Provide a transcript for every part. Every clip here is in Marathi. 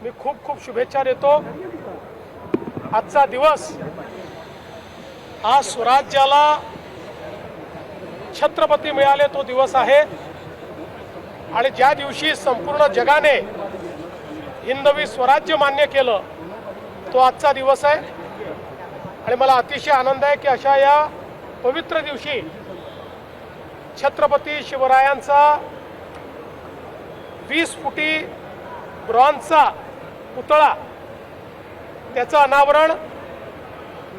मी खूप खूप शुभेच्छा देतो। आजचा दिवस हा स्वराज्याला छत्रपती मिळाले तो दिवस आहे आणि ज्या दिवशी संपूर्ण जगाने हिंदवी स्वराज्य मान्य केलं तो आजचा दिवस आहे आणि मला अतिशय आनंद आहे की अशा या पवित्र दिवशी छत्रपती शिवरायांचा 20 फुटी ब्रॉन्झचा पुतळा त्याचं अनावरण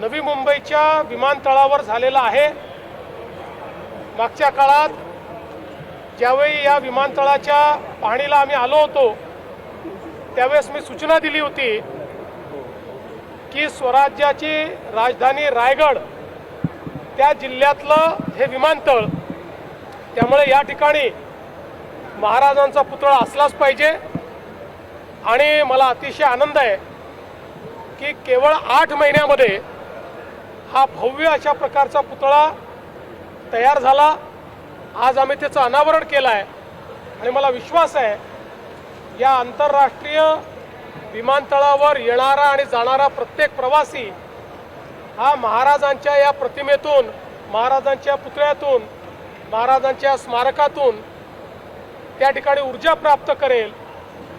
नवी मुंबईच्या विमानतळावर झालेलं आहे। मागच्या काळात ज्यावेळी या विमानतळाच्या पाहणीला आम्ही आलो होतो त्यावेळेस मी सूचना दिली होती की स्वराज्याची राजधानी रायगड त्या जिल्ह्यातलं हे विमानतळ, त्यामुळे या ठिकाणी महाराजांचा पुतळा असलाच पाहिजे। आणि मला अतिशय आनंद आहे की केवळ 8 महिन्यामध्ये हा भव्य अशा प्रकारचा पुतळा तयार झाला। आज आम्ही त्याचं अनावरण केलं आहे आणि मला विश्वास आहे या आंतरराष्ट्रीय विमानतळावर येणारा आणि जाणारा प्रत्येक प्रवासी हा महाराजांच्या या प्रतिमेतून, महाराजांच्या पुतळ्यातून, महाराजांच्या स्मारकातून त्या ठिकाणी ऊर्जा प्राप्त करेल।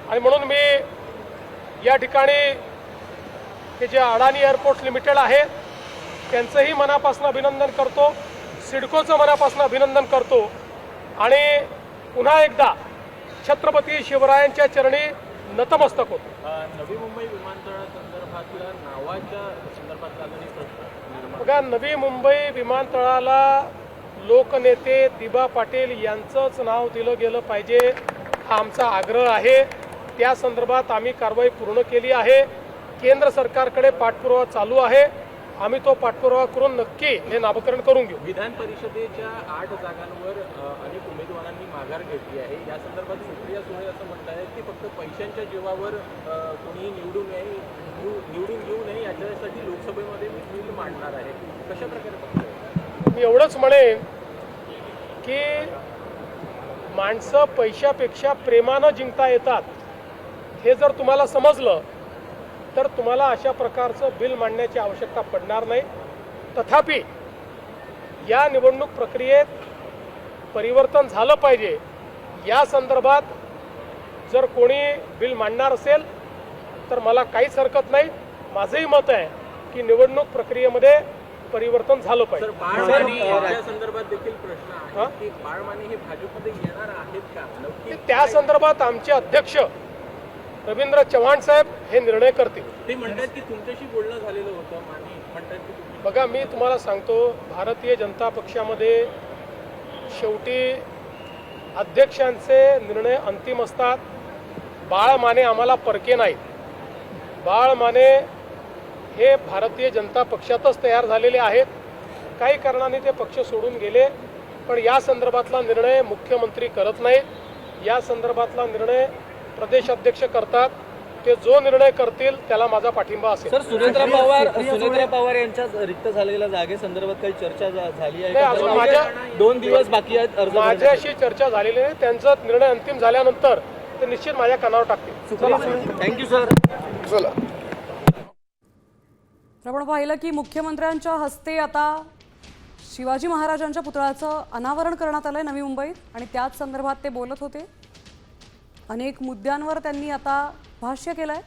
आणि म्हणून मी या ठिकाणी हे जे अडानी एअरपोर्ट्स लिमिटेड आहे त्यांचंही मनापासून अभिनंदन करतो, सिडकोचं मनापासून अभिनंदन करतो आणि पुन्हा एकदा छत्रपती शिवरायांच्या चरणी नतमस्तक होतो। नवी मुंबई विमानतळासंदर्भातल्या नावाच्या संदर्भातला प्रश्न बघा, नवी मुंबई विमानतळाला लोकनेते दिबा पाटील यांचंच नाव दिलं गेलं पाहिजे हा आमचा आग्रह आहे। त्या संदर्भात आम्ही कारवाई पूर्ण केली आहे। केंद्र सरकारकडे पाठपुरावा चालू आहे। आम्ही तो पाठपुरावा करून नक्की हे नामकरण करून घेऊ। विधान परिषदेच्या 8 जागांवर अनेक उमेदवारांनी माघार घेतली आहे। या संदर्भात सुप्रिया सुळे असं म्हणत आहेत की फक्त पैशांच्या जीवावर कोणी निवडून येऊ नये याच्यासाठी लोकसभेमध्ये मी बिल मांडणार आहे। कशा प्रकारे मी एवढंच म्हणेन की माणसं पैशापेक्षा प्रेमानं जिंकता येतात हे जर तुम्हाला समजलं तर तुम्हाला अशा प्रकारचं बिल मांडण्याची आवश्यकता पडणार नाही। तथापि या निवडणूक प्रक्रियेत परिवर्तन झालं पाहिजे या संदर्भात जर कोणी बिल मांडणार असेल तर मला काहीच हरकत नाही। माझंही मत आहे की निवडणूक प्रक्रियेमध्ये परिवर्तन झालं पाहिजे। या संदर्भात देखील प्रश्न आहे की बाळमाने हे भाजपमध्ये येणार आहेत का? त्या संदर्भात आमचे अध्यक्ष रवींद्र चव्हाण साहेब हे निर्णय करतील। ते म्हणतात की तुमच्याशी बोलणं झालेलं होतं, माने म्हणतात की बघा, मी तुम्हाला सांगतो भारतीय जनता पक्षामध्ये शेवटी अध्यक्षांचे निर्णय अंतिम असतात। बाळ माने आम्हाला परके नाहीत। बाळ माने हे भारतीय जनता पक्षातच तयार झालेले आहेत। काही कारणाने ते पक्ष सोडून गेले, पण या संदर्भातला निर्णय मुख्यमंत्री करत नाहीत। या संदर्भातला निर्णय प्रदेश अध्यक्ष करतात। ते जो निर्णय करतील त्याला माझा पाठिंबा असेल। सर, सुनेत्रा पवार यांच्या रिक्त झालेल्या जागेसंदर्भात काही चर्चा झाली आहे? अजून माझ्या 2 दिवस बाकी आहेत अर्ज भरण्यासाठी. माझ्याशी चर्चा झालेली आहे। त्यांचा निर्णय अंतिम झाल्यानंतर ते निश्चित माझ्या कानावर टाकतील। Thank you sir. चला, आपण पाहिलं की मुख्यमंत्र्यांच्या हस्ते आता शिवाजी महाराजांच्या पुतळ्याचं अनावरण करण्यात आलंय नवी मुंबईत आणि त्याच संदर्भात ते बोलत होते। अनेक मुद्द्यांवर त्यांनी आता भाष्य केलंय।